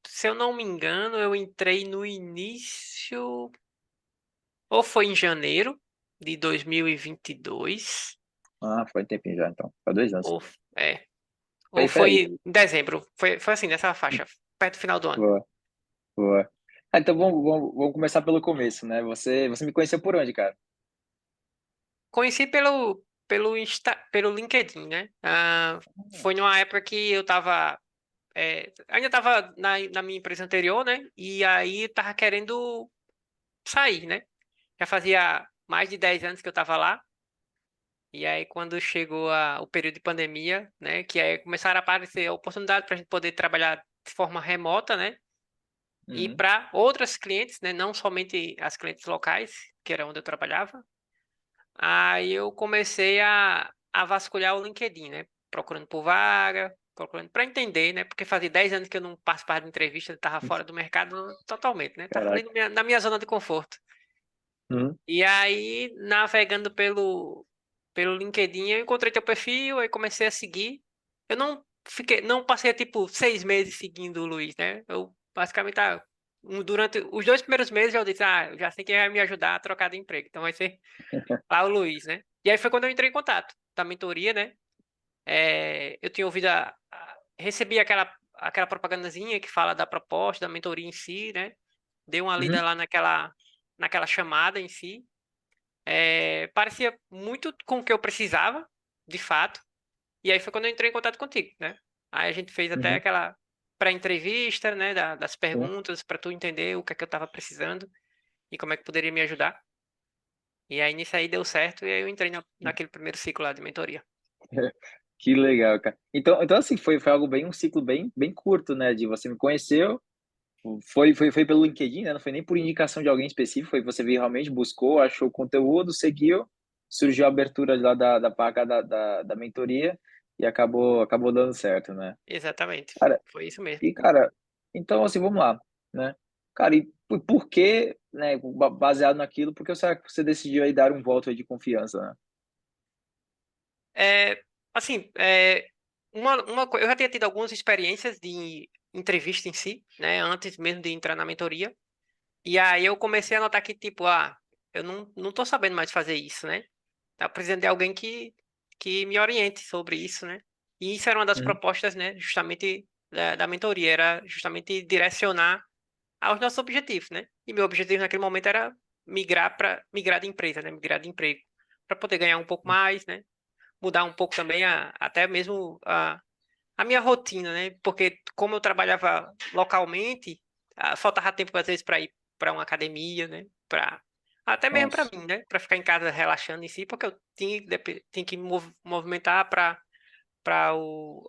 Se eu não me engano, eu entrei no início, ou foi em janeiro de 2022, Ah, foi um tempinho já, então. Faz 2 anos. ou, é, ou Peraí, peraí. foi em dezembro. Foi assim, nessa faixa, perto do final do ano. Boa, boa. Ah, então vamos começar pelo começo, né? Você me conheceu por onde, cara? Conheci pelo LinkedIn, né? Foi numa época que eu tava, ainda tava na minha empresa anterior, né? E aí tava querendo sair, né? Já fazia mais de 10 anos que eu tava lá. E aí, quando chegou o período de pandemia, né, que aí começaram a aparecer oportunidades para a gente poder trabalhar de forma remota, né, e Uhum, para outras clientes, né, não somente as clientes locais, que era onde eu trabalhava. Aí eu comecei a vasculhar o LinkedIn, né, procurando por vaga, procurando para entender, né, porque fazia 10 anos que eu não participava de entrevista, estava fora do mercado totalmente, né, estava ali caraca. na minha zona de conforto. Uhum, E aí, navegando pelo LinkedIn, eu encontrei teu perfil, aí comecei a seguir. Eu não passei tipo 6 meses seguindo o Luiz, né? Eu basicamente durante os 2 primeiros meses eu disse, eu já sei quem vai me ajudar a trocar de emprego. Então vai ser lá o Luiz, né? E aí foi quando eu entrei em contato da mentoria, né? Eu tinha ouvido recebi aquela propagandazinha que fala da proposta, da mentoria em si, né? Dei uma lida uhum, lá naquela chamada em si. Parecia muito com o que eu precisava, de fato. E aí foi quando eu entrei em contato contigo, né? Aí a gente fez até uhum. aquela pré-entrevista, né? Das Sim. perguntas, para tu entender o que é que eu tava precisando e como é que poderia me ajudar. E aí nisso aí deu certo e aí eu entrei naquele primeiro ciclo lá de mentoria. Que legal, cara. Então assim, foi algo bem um ciclo bem curto, né, de você me conheceu, foi pelo LinkedIn, né, não foi nem por indicação de alguém específico, foi você veio realmente, buscou, achou o conteúdo, seguiu, surgiu a abertura lá da paga da mentoria e acabou dando certo, né. Exatamente. Cara, Foi isso mesmo. cara, então assim, vamos lá, né. Cara, e por que, né, baseado naquilo, por que você decidiu aí dar um voto aí de confiança, né? É, assim, eu já tinha tido algumas experiências de entrevista em si, né? Antes mesmo de entrar na mentoria. E aí eu comecei a notar que, tipo, eu não tô sabendo mais fazer isso, né? Tá precisando de alguém que me oriente sobre isso, né? E isso era uma das Uhum, propostas, né? Justamente da mentoria, era justamente direcionar aos nossos objetivos, né? E meu objetivo naquele momento era migrar de empresa, né? Migrar de emprego, para poder ganhar um pouco mais, né? Mudar um pouco também até mesmo a minha rotina, né? Porque como eu trabalhava localmente, faltava tempo às vezes para ir para uma academia, né? Para até mesmo para nossa, mim, né? Para ficar em casa relaxando em si, porque eu tinha que me movimentar para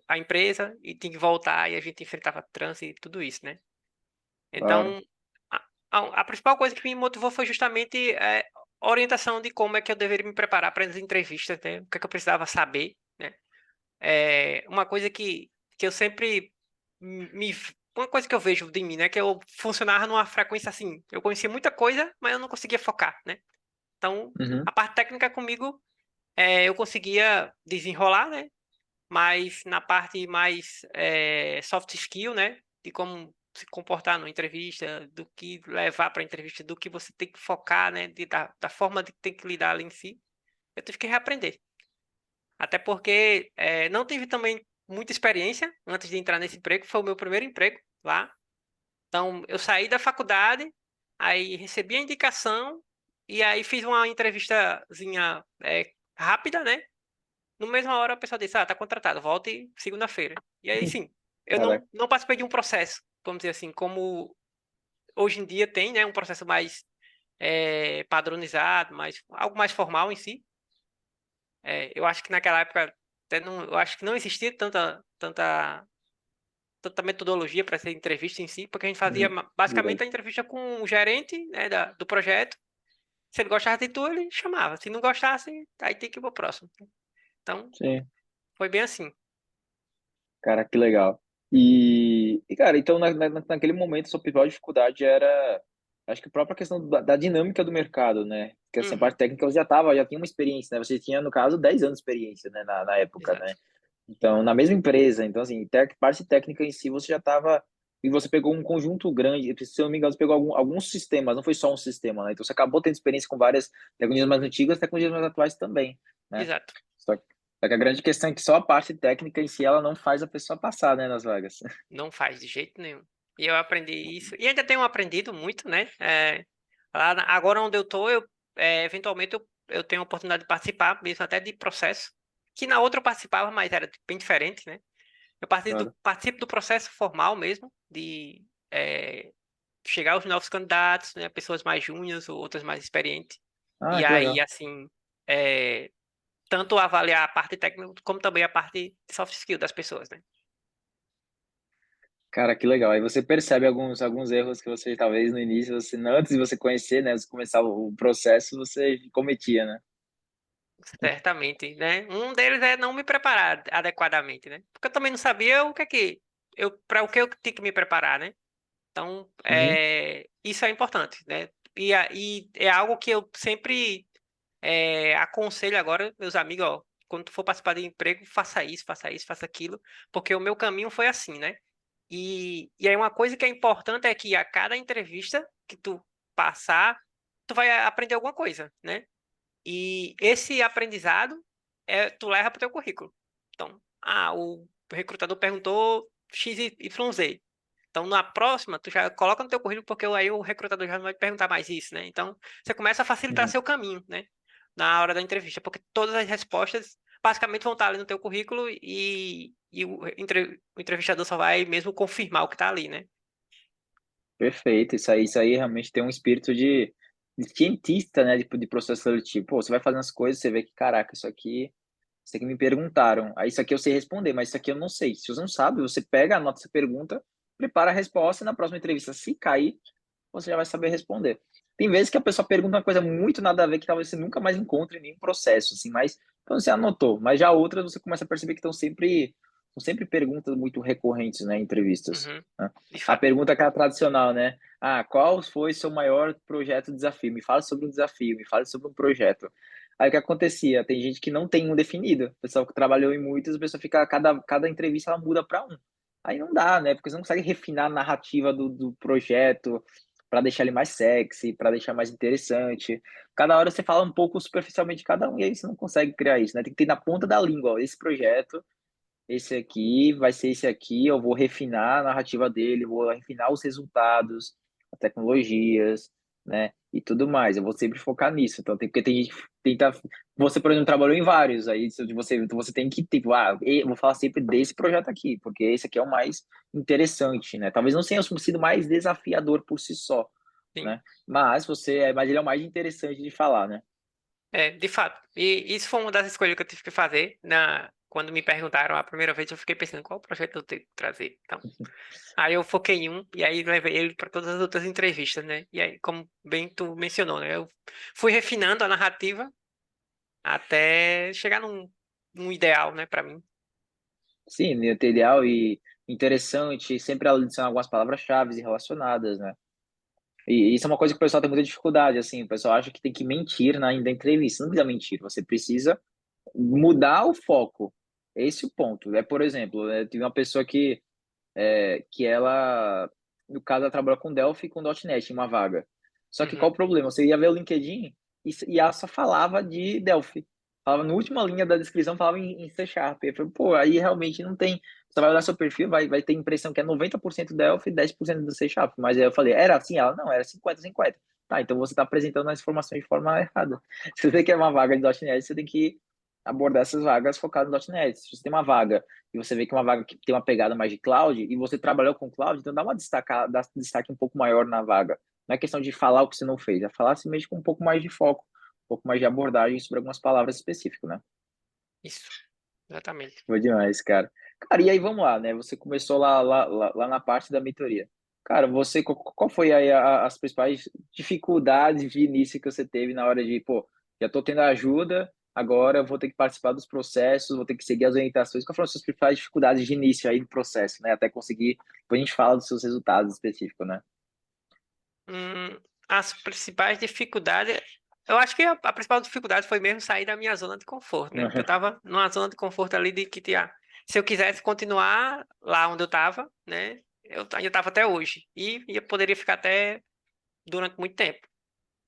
a empresa e tinha que voltar e a gente enfrentava trânsito e tudo isso, né? claro. Então, a principal coisa que me motivou foi justamente a orientação de como é que eu deveria me preparar para as entrevistas, né? O que é que eu precisava saber, né? Uma coisa que eu sempre me. Uma coisa que eu vejo de mim, né? Que eu funcionava numa frequência assim. Eu conhecia muita coisa, mas eu não conseguia focar, né? Então, Uhum. a parte técnica comigo, eu conseguia desenrolar, né? Mas na parte mais soft skill, né? De como se comportar numa entrevista, do que levar para a entrevista, do que você tem que focar, né? Da forma de que tem que lidar ali em si, eu tive que reaprender. Até porque não tive também muita experiência antes de entrar nesse emprego, foi o meu primeiro emprego lá. Então, eu saí da faculdade, aí recebi a indicação, e aí fiz uma entrevistazinha rápida, né? No mesma hora a pessoa disse, tá contratado, volte segunda-feira. E aí, sim, eu Caraca. não participei de um processo, vamos dizer assim, como hoje em dia tem, né? Um processo mais padronizado, algo mais formal em si. Eu acho que naquela época até não, eu acho que não existia tanta metodologia para essa entrevista em si, porque a gente fazia Uhum. basicamente Verdade. a entrevista com o gerente, né, do projeto. Se ele gostasse de tu, ele chamava. Se não gostasse, aí tem que ir pro próximo. Então, Sim. foi bem assim. Cara, que legal. Cara, então naquele momento sua principal dificuldade era, acho que a própria questão da dinâmica do mercado, né? Porque assim, a Uhum, parte técnica você já tinha uma experiência, né? Você tinha, no caso, 10 anos de experiência, né, na época, exato. né? Então, na mesma empresa, então assim, parte técnica em si você já estava e você pegou um conjunto grande, se eu não me engano, você pegou alguns sistemas, não foi só um sistema, né? Então você acabou tendo experiência com várias tecnologias mais antigas, tecnologias mais atuais também, né? Exato. Só que, só que a grande questão é que só a parte técnica em si ela não faz a pessoa passar, né, nas vagas. Não faz de jeito nenhum. E eu aprendi isso. E ainda tenho aprendido muito, né? Agora onde eu tô, eventualmente eu tenho a oportunidade de participar, mesmo até de processo. Que na outra eu participava, mas era bem diferente, né? Eu Claro. participo do processo formal mesmo, de chegar aos novos candidatos, né? Pessoas mais júniores ou outras mais experientes. Ah, E que aí, legal. assim, tanto avaliar a parte técnica, como também a parte de soft skill das pessoas, né? Cara, que legal. Aí você percebe alguns erros que você talvez no início, você, antes de você conhecer, né, antes de começar o processo, você cometia, né? Certamente, né? Um deles é não me preparar adequadamente, né? Porque eu também não sabia o que é que para o que eu tinha que me preparar, né? Então, Uhum. isso é importante, né? E é algo que eu sempre aconselho agora, meus amigos, ó, quando tu for participar de emprego, faça isso, faça isso, faça aquilo, porque o meu caminho foi assim, né? E aí uma coisa que é importante é que a cada entrevista que tu passar, tu vai aprender alguma coisa, né? E esse aprendizado tu leva para o teu currículo. Então, o recrutador perguntou X, Y, Z. Então, na próxima, tu já coloca no teu currículo, porque aí o recrutador já não vai te perguntar mais isso, né? Então, você começa a facilitar Uhum. seu caminho, né? Na hora da entrevista, porque todas as respostas basicamente vão estar ali no teu currículo e o entrevistador só vai mesmo confirmar o que está ali, né? Perfeito. Isso aí realmente tem um espírito de cientista, né, de processo seletivo. Pô, você vai fazendo as coisas, você vê que, caraca, isso aqui me perguntaram. Aí isso aqui eu sei responder, mas isso aqui eu não sei. Se você não sabe, você pega, anota essa pergunta, prepara a resposta e na próxima entrevista, se cair, você já vai saber responder. Tem vezes que a pessoa pergunta uma coisa muito nada a ver que talvez você nunca mais encontre em nenhum processo, assim, mas então você anotou. Mas já outras você começa a perceber que são sempre perguntas muito recorrentes, né, em entrevistas, Uhum, né? de A fato. pergunta que é a tradicional, né? Ah, qual foi seu maior projeto desafio? Me fala sobre um desafio, me fala sobre um projeto. Aí o que acontecia? Tem gente que não tem um definido. O pessoal que trabalhou em muitos, a pessoa fica, cada entrevista ela muda para um. Aí não dá, né? Porque você não consegue refinar a narrativa do projeto para deixar ele mais sexy, para deixar mais interessante. Cada hora você fala um pouco superficialmente de cada um, e aí você não consegue criar isso, né? Tem que ter na ponta da língua, ó, esse projeto, esse aqui vai ser esse aqui, eu vou refinar a narrativa dele, vou refinar os resultados, as tecnologias, né? E tudo mais. Eu vou sempre focar nisso. Então, porque tem gente que tenta. Você, por exemplo, trabalhou em vários, aí você tem que, tipo, eu vou falar sempre desse projeto aqui, porque esse aqui é o mais interessante, né? Talvez não tenha sido mais desafiador por si só, Sim. né? Mas ele é o mais interessante de falar, né? De fato. E isso foi uma das escolhas que eu tive que fazer quando me perguntaram a primeira vez, eu fiquei pensando qual projeto eu tenho que trazer. Então, aí eu foquei em um e aí levei ele para todas as outras entrevistas, né? E aí, como bem tu mencionou, né? Eu fui refinando a narrativa até chegar num ideal, né, para mim. Sim, material e interessante, sempre adicionar algumas palavras-chave relacionadas, né? E isso é uma coisa que o pessoal tem muita dificuldade, assim, o pessoal acha que tem que mentir na entrevista, não precisa mentir, você precisa mudar o foco. Esse é o ponto. Por exemplo, tive uma pessoa que ela, no caso, ela trabalha com Delphi e com .NET em uma vaga. Só que qual Uhum. o problema? Você ia ver o LinkedIn e ela só falava de Delphi. Falava na última linha da descrição, falava em C Sharp. Eu falei, pô, aí realmente não tem. Você vai olhar seu perfil, vai ter a impressão que é 90% Delphi e 10% do C Sharp. Mas aí eu falei, era assim? Ela, não, era 50-50. Tá, então você está apresentando as informações de forma errada. Se você quer uma vaga de .NET, você tem que abordar essas vagas focadas no .NET. Se você tem uma vaga e você vê que é uma vaga que tem uma pegada mais de cloud, e você trabalhou com cloud, então dá destaque um pouco maior na vaga. Não é questão de falar o que você não fez, é falar assim mesmo com um pouco mais de foco, um pouco mais de abordagem sobre algumas palavras específicas, né? Isso, exatamente. Foi demais, cara. Cara, e aí vamos lá, né? Você começou lá na parte da mentoria. Cara, qual foi aí as principais dificuldades de início que você teve na hora de, pô, já tô tendo ajuda, agora eu vou ter que participar dos processos, vou ter que seguir as orientações. Quais foram as suas principais dificuldades de início aí do processo, né? Até conseguir, depois a gente fala dos seus resultados específicos, né? As principais dificuldades. Eu acho que a principal dificuldade foi mesmo sair da minha zona de conforto, né? Porque eu tava numa zona de conforto ali de que tinha. se eu quisesse continuar lá onde eu estava, né, eu ainda estava até hoje. E eu poderia ficar até durante muito tempo.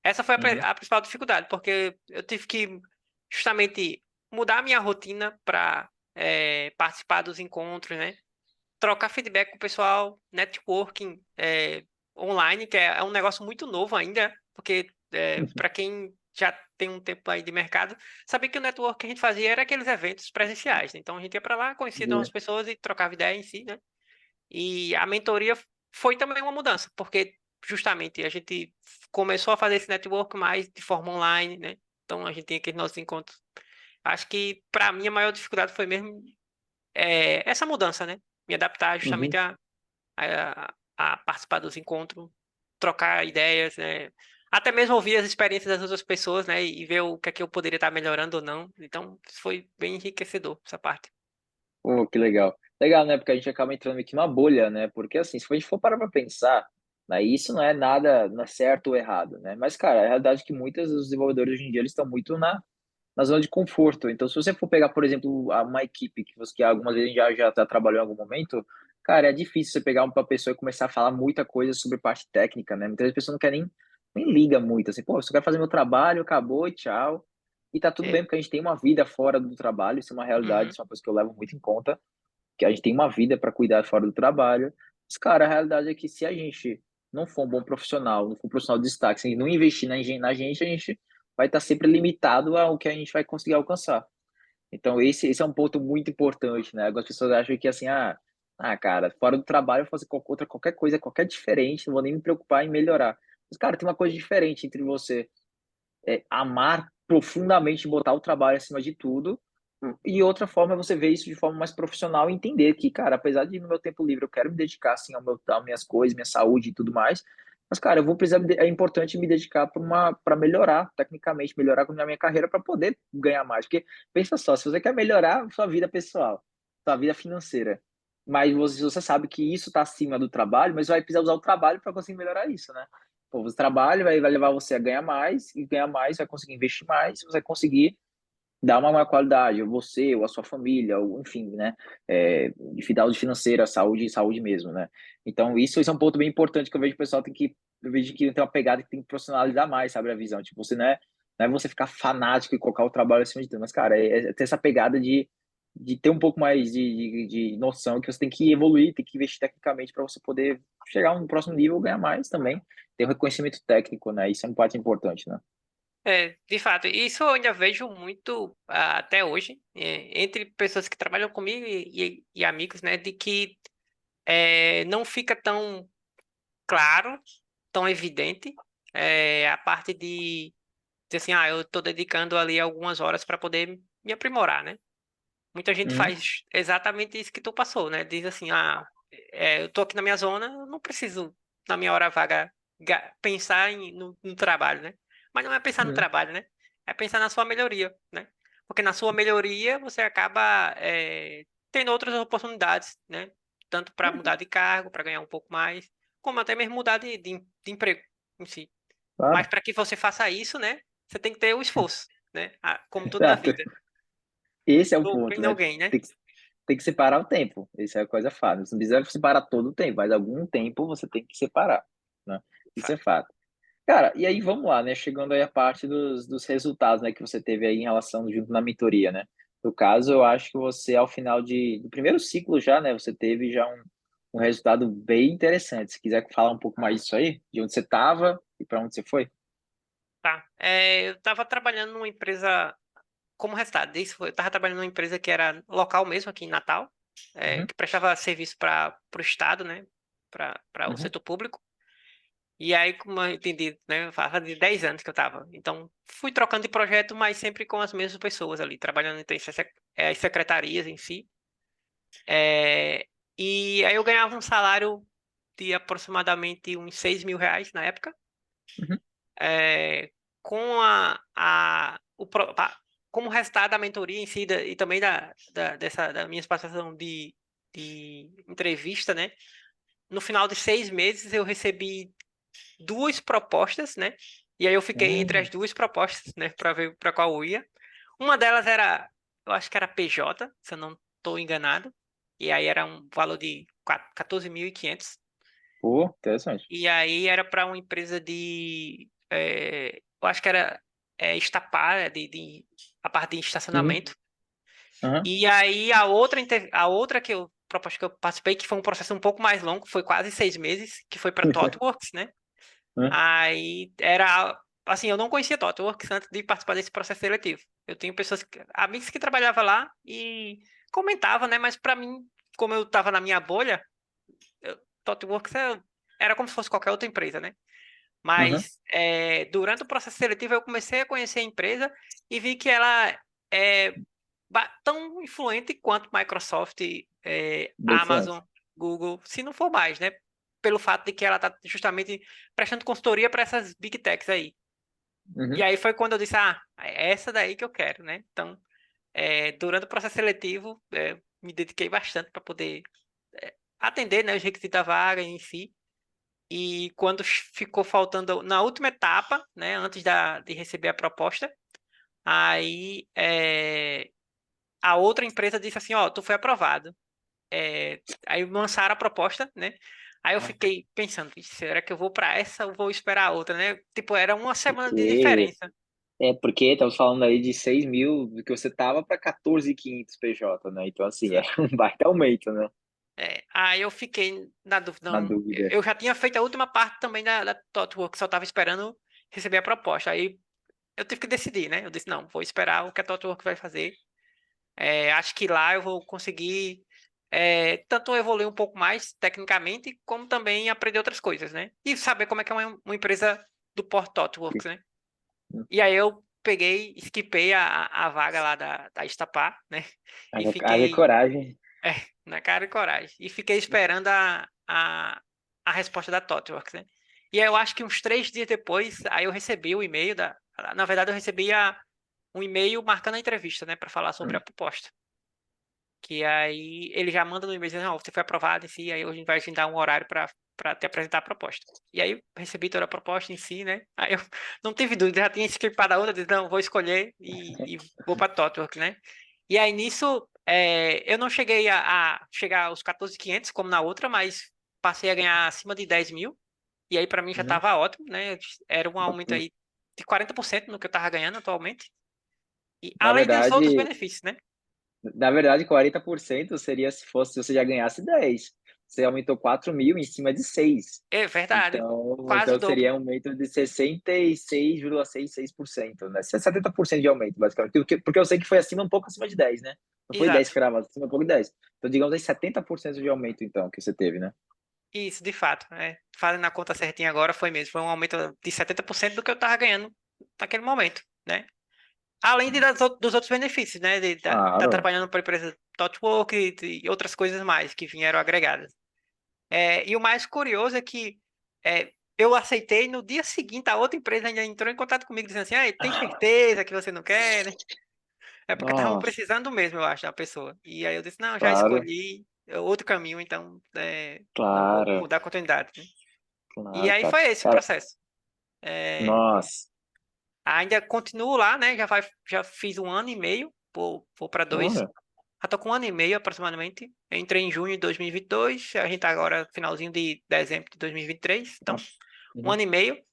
Essa foi Uhum, a principal dificuldade, porque eu tive que justamente mudar a minha rotina para participar dos encontros, né? Trocar feedback com o pessoal, networking online, que é um negócio muito novo ainda, porque para quem já tem um tempo aí de mercado, sabia que o network que a gente fazia era aqueles eventos presenciais, né? Então a gente ia para lá, conhecia novas entendi. pessoas e trocava ideia em si, né? E a mentoria foi também uma mudança, porque justamente a gente começou a fazer esse network mais de forma online, né? Então a gente tem aqueles nossos encontros. Acho que para mim a maior dificuldade foi mesmo essa mudança, né? Me adaptar justamente Uhum. a participar dos encontros, trocar ideias, né? Até mesmo ouvir as experiências das outras pessoas, né? E ver o que é que eu poderia estar melhorando ou não. Então, isso foi bem enriquecedor, essa parte. Pô, que legal. Legal, né? Porque a gente acaba entrando aqui numa bolha, né? Porque assim, se a gente for parar pra pensar, né, isso não é nada, não é certo ou errado, né? Mas, cara, a realidade é que muitos dos desenvolvedores hoje em dia eles estão muito na zona de conforto. Então, se você for pegar, por exemplo, uma equipe que algumas vezes já trabalhou em algum momento, cara, é difícil você pegar uma pessoa e começar a falar muita coisa sobre parte técnica, né? Muitas vezes a pessoa não quer nem liga muito, assim, pô, eu só quero fazer meu trabalho, acabou e tchau. E tá tudo bem, É. porque a gente tem uma vida fora do trabalho, isso é uma realidade, Uhum. isso é uma coisa que eu levo muito em conta, que a gente tem uma vida para cuidar fora do trabalho. Mas, cara, a realidade é que se a gente não for um bom profissional, não for um profissional de destaque, se a gente não investir na gente, a gente vai estar sempre limitado ao que a gente vai conseguir alcançar. Então, esse é um ponto muito importante, né? Algumas pessoas acham que, assim, cara, fora do trabalho eu vou fazer qualquer coisa, qualquer diferente, não vou nem me preocupar em melhorar. Mas, cara, tem uma coisa diferente entre você amar profundamente, botar o trabalho acima de tudo, e outra forma é você ver isso de forma mais profissional e entender que, cara, apesar de no meu tempo livre eu quero me dedicar, assim, às minhas coisas, minha saúde e tudo mais, mas, cara, eu vou precisar, é importante me dedicar para melhorar tecnicamente, melhorar com a minha carreira para poder ganhar mais. Porque, pensa só, se você quer melhorar sua vida pessoal, sua vida financeira, mas você sabe que isso está acima do trabalho, mas vai precisar usar o trabalho para conseguir melhorar isso, né? Pô, você trabalha, vai levar você a ganhar mais, e ganhar mais vai conseguir investir mais, você vai conseguir dar uma maior qualidade, ou você, ou a sua família, ou enfim, né? De fidelização financeira, saúde mesmo, né? Então, isso é um ponto bem importante que eu vejo que o pessoal eu vejo que tem uma pegada que tem que profissionalizar mais, sabe, a visão. Tipo, você não é você ficar fanático e colocar o trabalho acima de tudo, mas, cara, é ter essa pegada de ter um pouco mais de noção que você tem que evoluir, tem que investir tecnicamente para você poder chegar a um próximo nível, ganhar mais também, ter o reconhecimento técnico, né? Isso é uma parte importante, né? De fato, isso eu ainda vejo muito até hoje, entre pessoas que trabalham comigo e amigos, né, de que não fica tão claro, tão evidente a parte de dizer assim, eu estou dedicando ali algumas horas para poder me aprimorar, né? Muita gente Uhum, faz exatamente isso que tu passou, né? Diz assim, eu tô aqui na minha zona, eu não preciso, na minha hora vaga, pensar no trabalho, né? Mas não é pensar no uhum, trabalho, né? É pensar na sua melhoria, né? Porque na sua melhoria você acaba tendo outras oportunidades, né? Tanto para uhum, mudar de cargo, para ganhar um pouco mais, como até mesmo mudar de emprego em si. Mas claro. para que você faça isso, né? Você tem que ter o esforço, né? Como tudo na Exato. vida. Esse é o No ponto, pain, né? no gain, né? Tem que, tem que separar o tempo. Isso é a coisa fácil. Você não precisa separar todo o tempo, mas algum tempo você tem que separar, né? Isso é fato. Cara, e aí vamos lá, né? Chegando aí a parte dos resultados, né, que você teve aí em relação junto na mentoria, né? No caso, eu acho que você, ao final do primeiro ciclo já, né, você teve já um resultado bem interessante. Se quiser falar um pouco mais disso aí, de onde você estava e para onde você foi. Tá. Eu estava trabalhando numa empresa, como resultado disso, eu estava trabalhando numa empresa que era local mesmo, aqui em Natal, Uhum, que prestava serviço para o Estado, né? Para o uhum, setor público. E aí, como eu entendi, né? Faz 10 anos que eu estava. Então, fui trocando de projeto, mas sempre com as mesmas pessoas ali, trabalhando entre as secretarias em si. É, e aí eu ganhava um salário de aproximadamente uns R$ 6.000 na época. uhum, é, com como resultado da mentoria em si e também da minha participação de entrevista, né? No final de 6 meses eu recebi duas propostas, né? E aí eu fiquei entre as uhum, duas propostas, né? Para ver para qual eu ia. Uma delas era, eu acho que era PJ, se eu não estou enganado. E aí era um valor de 14.500. Pô, interessante. E aí era para uma empresa eu acho que era Estapar, a parte de Uhum. estacionamento. Aham. E aí a outra proposta que eu participei, que foi um processo um pouco mais longo, foi quase 6 meses, que foi para ThoughtWorks, né? Aham. Aí era assim, eu não conhecia ThoughtWorks antes de participar desse processo seletivo. Eu tenho amigos que trabalhavam lá e comentavam, né? Mas para mim, como eu estava na minha bolha, ThoughtWorks era como se fosse qualquer outra empresa, né? Aham. Mas durante o processo seletivo eu comecei a conhecer a empresa e vi que ela é tão influente quanto Microsoft, Bem Amazon, influente. Google, se não for mais, né? Pelo fato de que ela está justamente prestando consultoria para essas Big Techs aí. E Uhum. aí foi quando eu disse, é essa daí que eu quero, né? Então, durante o processo seletivo, me dediquei bastante para poder atender, né, os requisitos da vaga em si. E quando ficou faltando na última etapa, né, antes de receber a proposta, aí a outra empresa disse assim, ó, tu foi aprovado. Aí lançaram a proposta, né? Aí eu fiquei pensando, "Ixi, será que eu vou para essa ou vou esperar a outra, né? Tipo, era uma semana de Porque, diferença. porque estamos falando aí de 6.000 do que você tava para 14.500 PJ, né? Então, assim, é Exato. um baita aumento, né? Aí eu fiquei na dúvida. Na Não, dúvida. eu já tinha feito a última parte também da ThoughtWorks, só estava esperando receber a proposta. Aí eu tive que decidir, né? Eu disse, não, vou esperar o que a ThoughtWorks vai fazer. Acho que lá eu vou conseguir tanto evoluir um pouco mais tecnicamente, como também aprender outras coisas, né? E saber como é que é uma empresa do porte ThoughtWorks, né? E aí eu peguei, esquipei a vaga lá da Estapar, né? E Haja fiquei coragem. é, na cara e coragem. E fiquei esperando a resposta da ThoughtWorks, né? E aí eu acho que uns 3 dias depois, aí eu recebi o e-mail da. Na verdade, eu recebi um e-mail marcando a entrevista, né? Para falar sobre a proposta. Que aí ele já manda no e-mail dizendo, não, você foi aprovado em si, aí a gente vai agendar um horário para te apresentar a proposta. E aí eu recebi toda a proposta em si, né? Aí eu não tive dúvida, já tinha escrito a outra, disse, não, vou escolher e vou para ThoughtWorks, né? E aí nisso, eu não cheguei a chegar aos 14.500 como na outra, mas passei a ganhar acima de 10.000. E aí para mim já Uhum. estava ótimo, né? Era um aumento Ótimo. aí de 40% no que eu estava ganhando atualmente. E Na além dos outros verdade, benefícios, né? 40% seria se você já ganhasse 10. Você aumentou 4.000 em cima de 6. É verdade, Então quase o dobro. seria um aumento de 66,66%, né? 70% de aumento, basicamente. Porque eu sei que foi acima, um pouco acima de 10, né? Não foi 10 Exato. cravos, acima um pouco de 10. Então, digamos aí, 70% de aumento, então, que você teve, né? Isso, de fato. Fazendo a conta certinha agora, foi mesmo. Foi um aumento de 70% do que eu estava ganhando naquele momento, né? Além dos outros benefícios, né? De estar Claro. trabalhando para a empresa ThoughtWorks e outras coisas mais que vieram agregadas. E o mais curioso é que eu aceitei, no dia seguinte a outra empresa ainda entrou em contato comigo dizendo assim, tem certeza que você não quer, né? É porque estavam Nossa, precisando mesmo, eu acho, da pessoa. E aí eu disse, não, já claro, escolhi outro caminho, então não vou claro, mudar a continuidade, né? E claro, aí cara. foi esse o Cara, processo. É, nossa, ainda continuo lá, né? Já fiz 1 ano e meio, vou para 2. olha. Já tô com 1 ano e meio aproximadamente. Eu entrei em junho de 2022, a gente tá agora finalzinho de dezembro de 2023, então Nossa. um Uhum. ano e meio.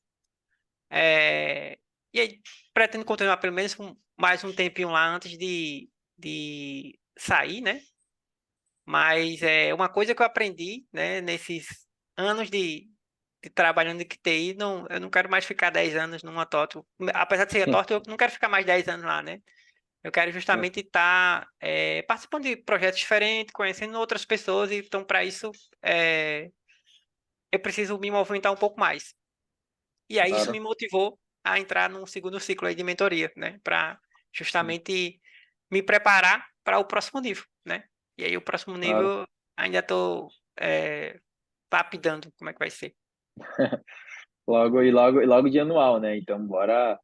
É, e aí pretendo continuar pelo menos mais um tempinho lá antes de sair, né? Mas uma coisa que eu aprendi, né, nesses anos de trabalhando em TI, não, eu não quero mais ficar 10 anos numa TOTO. Apesar de ser a TOTO, eu não quero ficar mais 10 anos lá, né? Eu quero justamente estar participando de projetos diferentes, conhecendo outras pessoas, e então, para isso, eu preciso me movimentar um pouco mais. E aí isso me Claro, motivou a entrar num segundo ciclo aí de mentoria, né? Para justamente me preparar para o próximo nível, né? E aí o próximo claro. nível ainda estou lapidando como é que vai ser. Logo de anual, né? Então, bora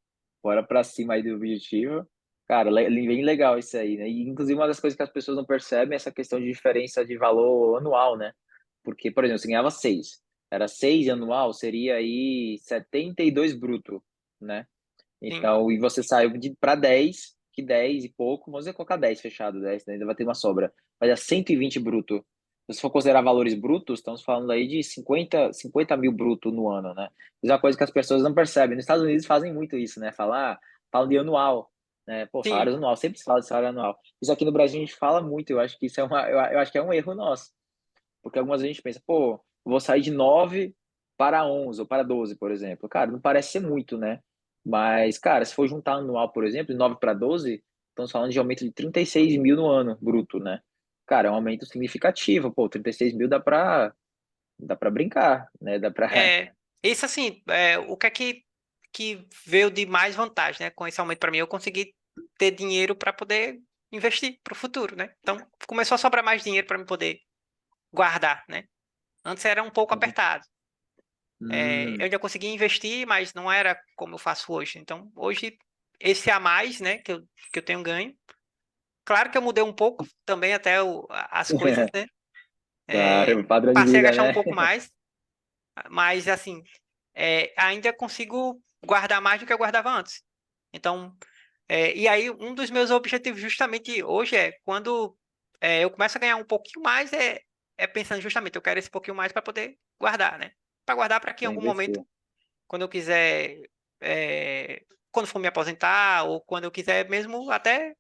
para cima aí do objetivo. Cara, bem legal isso aí, né? E, inclusive, uma das coisas que as pessoas não percebem é essa questão de diferença de valor anual, né? Porque, por exemplo, você ganhava 6. Era 6 anual, seria aí 72 bruto, né? Sim, Então, e você saiu para 10. que 10 e pouco, vamos dizer, colocar 10 fechado, 10, né? Ainda vai ter uma sobra. Vai dar 120 bruto. Se for considerar valores brutos, estamos falando aí de 50 mil bruto no ano, né? Isso é uma coisa que as pessoas não percebem. Nos Estados Unidos fazem muito isso, né? Falam de anual, né? Pô, Sim, salário anual, sempre se fala de salário anual. Isso aqui no Brasil a gente fala muito, eu acho que isso eu acho que é um erro nosso. Porque algumas vezes a gente pensa, pô, eu vou sair de 9 para 11 ou para 12, por exemplo. Cara, não parece ser muito, né? Mas, cara, se for juntar anual, por exemplo, de 9 para 12, estamos falando de aumento de 36 mil no ano, bruto, né? Cara, é um aumento significativo. Pô, 36 mil dá pra brincar, né? Dá pra. isso assim, o que é que veio de mais vantagem, né? Com esse aumento para mim, eu consegui ter dinheiro para poder investir para o futuro, né? Então, começou a sobrar mais dinheiro para me poder guardar, né? Antes era um pouco apertado. Eu Hum, ainda conseguia investir, mas não era como eu faço hoje. Então, hoje, esse a mais, né, que eu tenho ganho. Claro que eu mudei um pouco também até as coisas, né? É, claro, padrão de passei a vida, gastar um né? pouco mais, mas assim, ainda consigo guardar mais do que eu guardava antes. Então, e aí um dos meus objetivos justamente hoje é quando eu começo a ganhar um pouquinho mais, é pensando justamente, eu quero esse pouquinho mais para poder guardar, né? Para guardar para que em Pra algum momento, investir. quando eu quiser, quando for me aposentar, ou quando eu quiser mesmo até Né?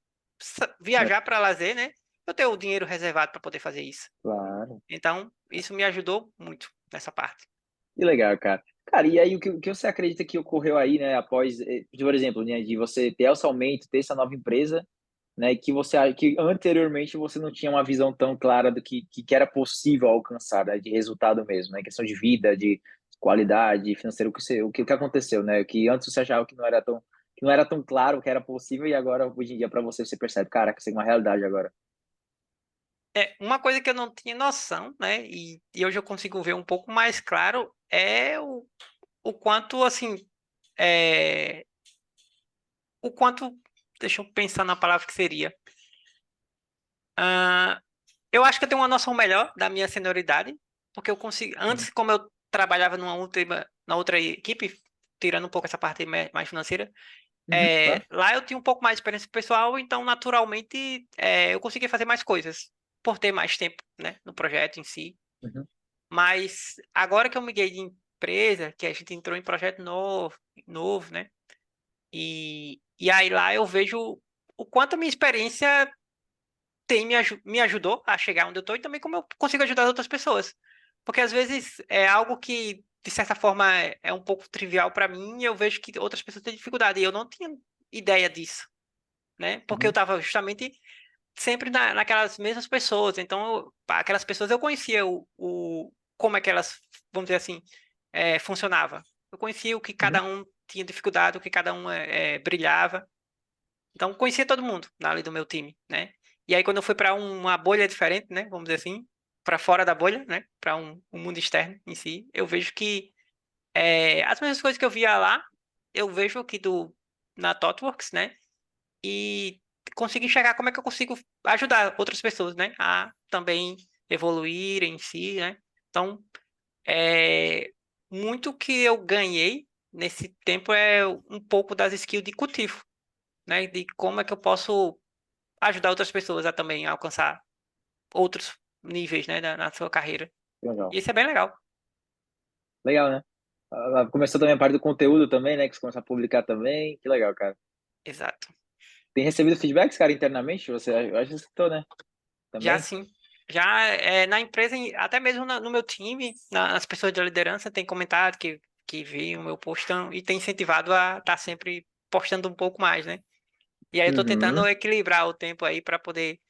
viajar para lazer, né? Eu tenho o dinheiro reservado para poder fazer isso. Claro. Então, isso me ajudou muito nessa parte. Que legal, cara. Cara, e aí o que você acredita que ocorreu aí, né, após, por exemplo, né, de você ter esse aumento, ter essa nova empresa, né, que anteriormente você não tinha uma visão tão clara do que era possível alcançar, né, de resultado mesmo, né, questão de vida, de qualidade financeira, o que aconteceu, né, que antes você achava que não era tão claro que era possível e agora hoje em dia para você percebe, cara, que isso é uma realidade agora. Uma coisa que eu não tinha noção, né? E hoje eu consigo ver um pouco mais claro é o quanto, assim, é, o quanto, deixa eu pensar na palavra que seria. Ah, eu acho que eu tenho uma noção melhor da minha senioridade, porque eu consigo, Uhum. antes, como eu trabalhava na outra equipe, tirando um pouco essa parte mais financeira, Uhum, tá? lá eu tinha um pouco mais de experiência pessoal, então naturalmente eu conseguia fazer mais coisas, por ter mais tempo, né, no projeto em si. Uhum. Mas agora que eu miguei de empresa, que a gente entrou em projeto novo, né? E aí lá eu vejo o quanto a minha experiência me ajudou a chegar onde eu estou e também como eu consigo ajudar as outras pessoas. Porque às vezes é algo que, de certa forma, é um pouco trivial para mim e eu vejo que outras pessoas têm dificuldade. E eu não tinha ideia disso, né? Porque eu Uhum. estava justamente sempre naquelas mesmas pessoas. Então, aquelas pessoas eu conhecia como é que elas, vamos dizer assim, funcionava. Eu conhecia o que Uhum. cada um tinha dificuldade, o que cada um brilhava. Então, conhecia todo mundo ali do meu time, né? E aí, quando eu fui para uma bolha diferente, né? Vamos dizer assim, para fora da bolha, né? Para um mundo externo em si, eu vejo que as mesmas coisas que eu via lá, eu vejo aqui na ThoughtWorks, né? E conseguir enxergar como é que eu consigo ajudar outras pessoas, né, a também evoluir em si, né? Então, é, muito que eu ganhei nesse tempo é um pouco das skills de cultivo, né? De como é que eu posso ajudar outras pessoas a também alcançar outros níveis, né, na sua carreira. Legal. E isso é bem legal. Legal, né? Começou também a parte do conteúdo também, né? Que você começou a publicar também. Que legal, cara. Exato. Tem recebido feedbacks, cara, internamente? Eu acho que você citou, né? Já Também? sim. Já na empresa, até mesmo no meu time, nas pessoas da liderança, tem comentado que viram o meu postão e tem incentivado a estar sempre postando um pouco mais, né? E aí eu tô tentando Uhum. equilibrar o tempo aí para poder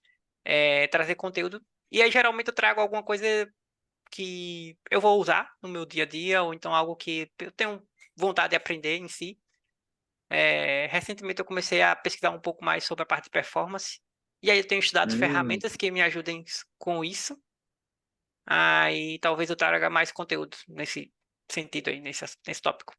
trazer conteúdo. E aí geralmente eu trago alguma coisa que eu vou usar no meu dia a dia, ou então algo que eu tenho vontade de aprender em si. Recentemente eu comecei a pesquisar um pouco mais sobre a parte de performance. E aí eu tenho estudado Hum. ferramentas que me ajudem com isso. Aí talvez eu traga mais conteúdo nesse sentido aí, nesse tópico.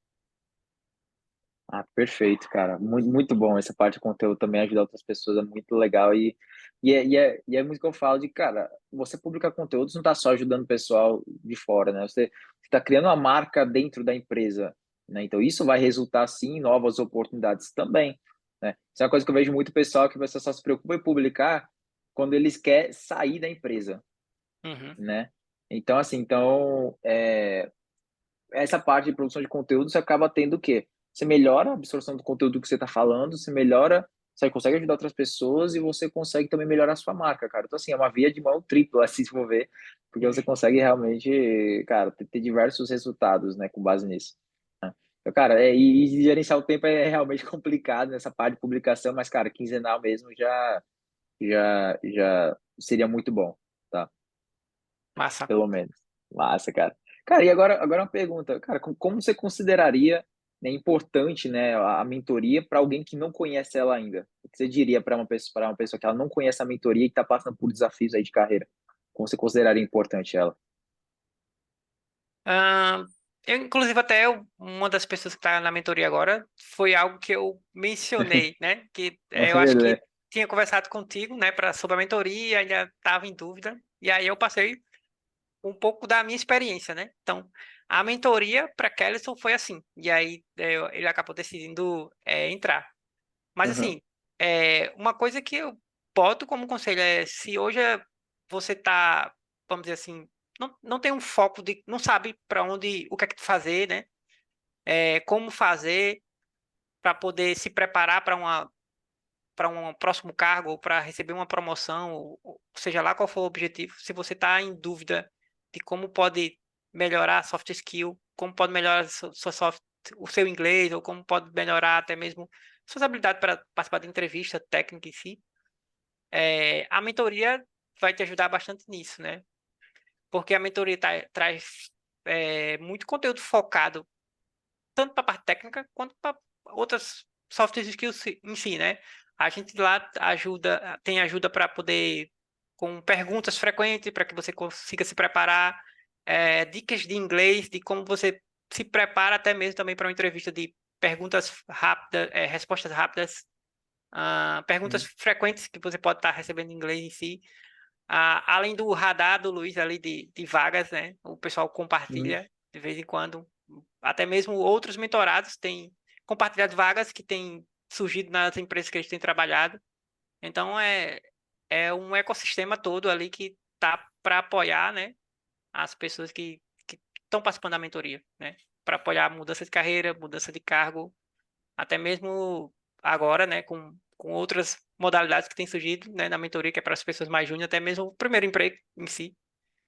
Ah, perfeito, cara. Muito, muito bom essa parte de conteúdo também, ajudar outras pessoas é muito legal. E é muito que eu falo de, cara, você publicar conteúdos não está só ajudando o pessoal de fora, né? Você está criando uma marca dentro da empresa, né? Então isso vai resultar, sim, em novas oportunidades também, né? Isso é uma coisa que eu vejo muito pessoal, que o pessoal só se preocupa em publicar quando eles querem sair da empresa, Uhum. né? Então, assim, essa parte de produção de conteúdo, você acaba tendo o quê? Você melhora a absorção do conteúdo que você está falando, você melhora, você consegue ajudar outras pessoas e você consegue também melhorar a sua marca, cara. Então, assim, é uma via de mão tripla, assim, se for ver, porque você Uhum. consegue realmente, cara, ter diversos resultados, né, com base nisso, né? Então, cara, e gerenciar o tempo é realmente complicado nessa parte de publicação, mas, cara, quinzenal mesmo já seria muito bom, tá? Massa. Pelo menos. Massa, cara. Cara, e agora uma pergunta, cara, como você consideraria, né, importante, né, a mentoria para alguém que não conhece ela ainda? O que você diria para uma pessoa que ela não conhece a mentoria e está passando por desafios aí de carreira? Como você consideraria importante ela? Ah, inclusive, uma das pessoas que está na mentoria agora foi algo que eu mencionei, né? Que eu acho Beleza. que tinha conversado contigo, né, sobre a mentoria, ainda estava em dúvida, e aí eu passei um pouco da minha experiência, né? Então, a mentoria para Kellison foi assim, e aí ele acabou decidindo entrar. Mas, Uhum, assim, uma coisa que eu boto como conselho é: se hoje você está, vamos dizer assim, não tem um foco não sabe para onde, o que é que fazer, né? Como fazer para poder se preparar para um próximo cargo ou para receber uma promoção, ou seja lá qual for o objetivo. Se você está em dúvida de como pode melhorar a soft skill, como pode melhorar o seu inglês, ou como pode melhorar até mesmo suas habilidades para participar de entrevista técnica em si, a mentoria vai te ajudar bastante nisso, né? Porque a mentoria traz muito conteúdo focado tanto para a parte técnica quanto para outras soft skills em si, né? A gente lá tem ajuda para poder, com perguntas frequentes, para que você consiga se preparar, dicas de inglês, de como você se prepara até mesmo também para uma entrevista de perguntas rápidas, respostas rápidas, perguntas uhum, frequentes que você pode estar recebendo em inglês em si. Além do radar do Luiz ali de vagas, né? O pessoal uhum, compartilha de vez em quando. Até mesmo outros mentorados têm compartilhado vagas que têm surgido nas empresas que eles têm trabalhado. Então é um ecossistema todo ali que tá para apoiar, né, as pessoas que estão participando da mentoria, né? Para apoiar a mudança de carreira, mudança de cargo, até mesmo agora, né, com outras modalidades que têm surgido, né, na mentoria, que é para as pessoas mais júnior, até mesmo o primeiro emprego em si,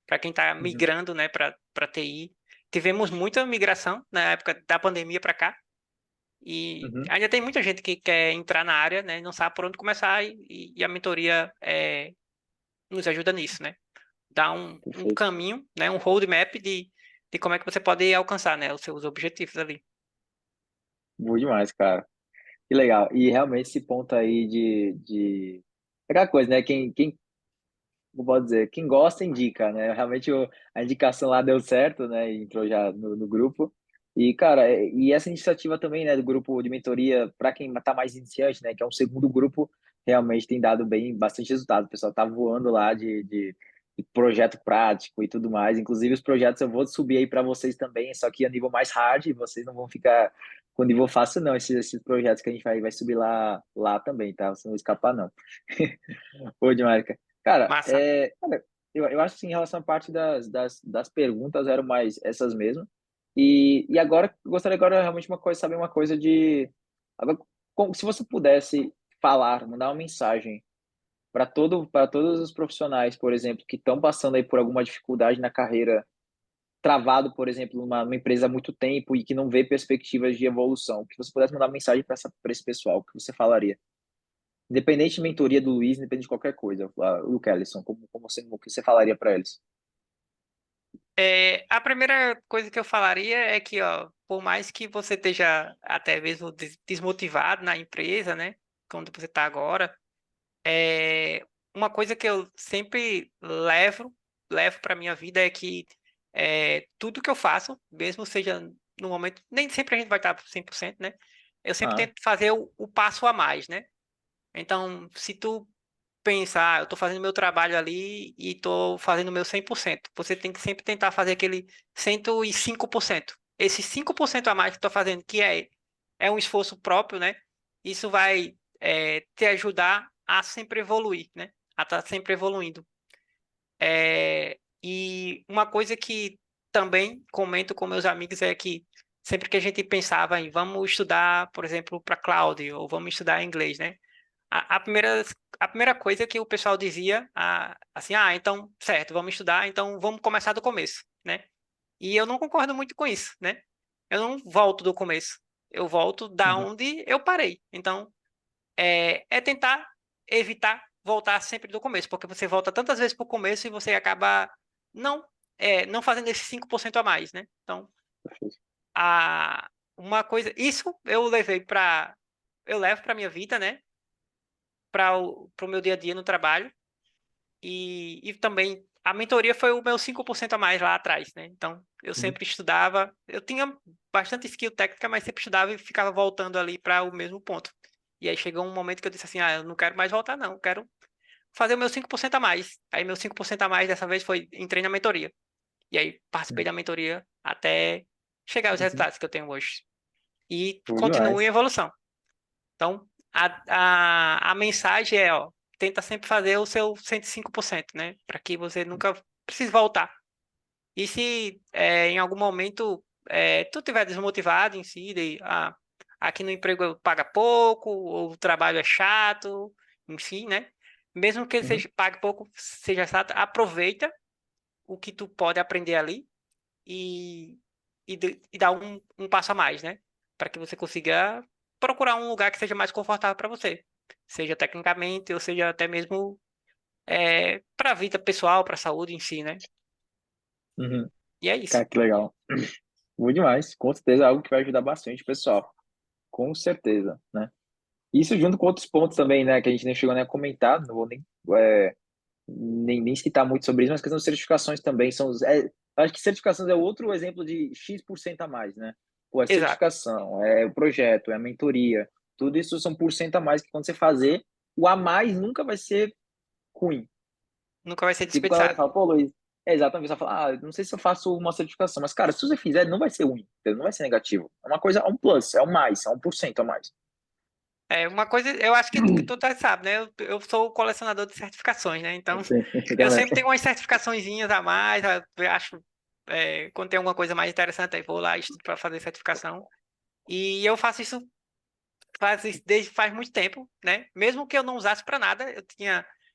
para quem está uhum, migrando, né, para TI. Tivemos muita migração na época da pandemia para cá, e uhum. ainda tem muita gente que quer entrar na área, né, e não sabe por onde começar, e a mentoria nos ajuda nisso, né? Dá um Perfeito. caminho, né, um roadmap de como é que você pode alcançar, né, os seus objetivos ali. Boa demais, cara. Que legal. E realmente esse ponto aí é aquela coisa, né? Como pode dizer, quem gosta indica, né? Realmente a indicação lá deu certo, né? E entrou já no grupo. E, cara, e essa iniciativa também, né, do grupo de mentoria, para quem tá mais iniciante, né, que é um segundo grupo, realmente tem dado bastante resultado. O pessoal tá voando lá de projeto prático e tudo mais. Inclusive, os projetos eu vou subir aí para vocês também, só que a nível mais hard, vocês não vão ficar com nível fácil, não. Esses projetos que a gente vai subir lá também, tá? Vocês não vão escapar, não. Pô, demais, cara. Massa. Cara, eu acho que sim, em relação à parte das perguntas eram mais essas mesmo. E agora, eu gostaria agora realmente saber uma coisa de. Agora, se você pudesse falar, mandar uma mensagem para todos os profissionais, por exemplo, que estão passando aí por alguma dificuldade na carreira, travado, por exemplo, numa empresa há muito tempo e que não vê perspectivas de evolução, que você pudesse mandar uma mensagem para esse pessoal, o que você falaria? Independente de mentoria do Luiz, independente de qualquer coisa, o Kellison, o que você falaria para eles? A primeira coisa que eu falaria é que, ó, por mais que você esteja até mesmo desmotivado na empresa, né, onde você está agora, uma coisa que eu sempre levo para minha vida é que tudo que eu faço, mesmo seja no momento, nem sempre a gente vai estar 100%, né? Eu sempre Ah, tento fazer o passo a mais, né? Então, se tu pensar, eu estou fazendo meu trabalho ali e estou fazendo o meu 100%. Você tem que sempre tentar fazer aquele 105%. Esse 5% a mais que estou fazendo, que é um esforço próprio, né? Isso vai te ajudar a sempre evoluir, né? A estar sempre evoluindo. E uma coisa que também comento com meus amigos é que sempre que a gente pensava em vamos estudar, por exemplo, para cloud ou vamos estudar inglês, né? A primeira coisa que o pessoal dizia, assim, então, certo, vamos estudar, então vamos começar do começo, né? E eu não concordo muito com isso, né? Eu não volto do começo, eu volto da Uhum. onde eu parei. Então, é tentar evitar voltar sempre do começo, porque você volta tantas vezes para o começo e você acaba não, não fazendo esse 5% a mais, né? Então, Perfeito. uma coisa, isso eu levo para minha vida, né? Para o meu dia a dia no trabalho e também a mentoria foi o meu 5% a mais lá atrás, né? Então, eu Uhum. sempre estudava, eu tinha bastante skill técnica, mas sempre estudava e ficava voltando ali para o mesmo ponto. E aí chegou um momento que eu disse assim, eu não quero mais voltar não, eu quero fazer o meu 5% a mais. Aí meu 5% a mais dessa vez foi entrei na mentoria. E aí participei da mentoria até chegar aos Uhum. resultados que eu tenho hoje. E Bom continuo em demais. evolução. Então, a mensagem é, tenta sempre fazer o seu 105%, né? Para que você nunca precise voltar. E se em algum momento tu estiver desmotivado em si, aqui no emprego paga pouco, ou o trabalho é chato, em si, né? Mesmo que ele Uhum. seja, pague pouco, seja chato, aproveita o que tu pode aprender ali e, e dá um passo a mais, né? Para que você consiga procurar um lugar que seja mais confortável para você. Seja tecnicamente, ou seja até mesmo para a vida pessoal, para a saúde em si, né? Uhum. E é isso. Cara, que legal. Bom demais. Com certeza é algo que vai ajudar bastante o pessoal. Com certeza, né? Isso junto com outros pontos também, né? Que a gente nem chegou nem a comentar, não vou é, nem citar muito sobre isso, mas a questão de certificações também são. Acho que certificações é outro exemplo de X% a mais, né? Pô, é Exato. certificação, é o projeto, é a mentoria, tudo isso são por cento a mais que quando você fazer, o a mais nunca vai ser ruim. Nunca vai ser Tipo, quando alguém desperdiçado. fala, pô, Luiz, exatamente, você fala, não sei se eu faço uma certificação, mas, cara, se você fizer, não vai ser ruim, entendeu? Não vai ser negativo. É uma coisa, é um plus, é um mais, é 1% a mais. É uma coisa, eu acho que tu tá, sabe, né? Eu sou colecionador de certificações, né? Então, Sim, eu também. sempre tenho umas certificaçõezinhas a mais. Eu acho, quando tem alguma coisa mais interessante, aí vou lá e estudo para fazer certificação. E eu faço isso desde faz muito tempo, né? Mesmo que eu não usasse para nada, eu tinha